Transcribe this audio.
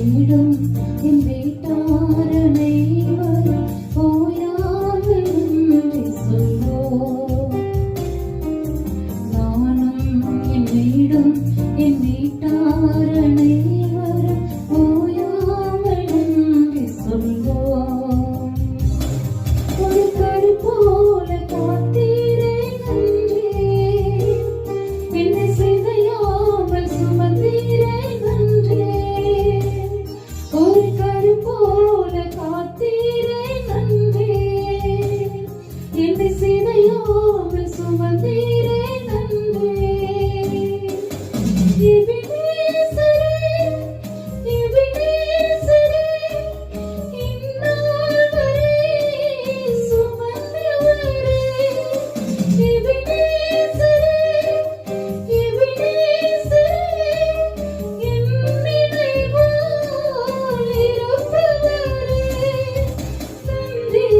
வீடும் என் வீட்டாரனை ஓயாமல் சொல்வோம். நானும் என் வீடும் என் வீட்டாரனை ஓயாமல் சொல்வோம். ஒரு கரு போல காத்தீரே நன்றி, என்னை சிதையாமல் சுமந்தீரே நன்றி. ஒரு கரு போல காத்தீரே நன்றி, என்னை சிதையாமல் சுமந்தீரே நன்றி. நன்றி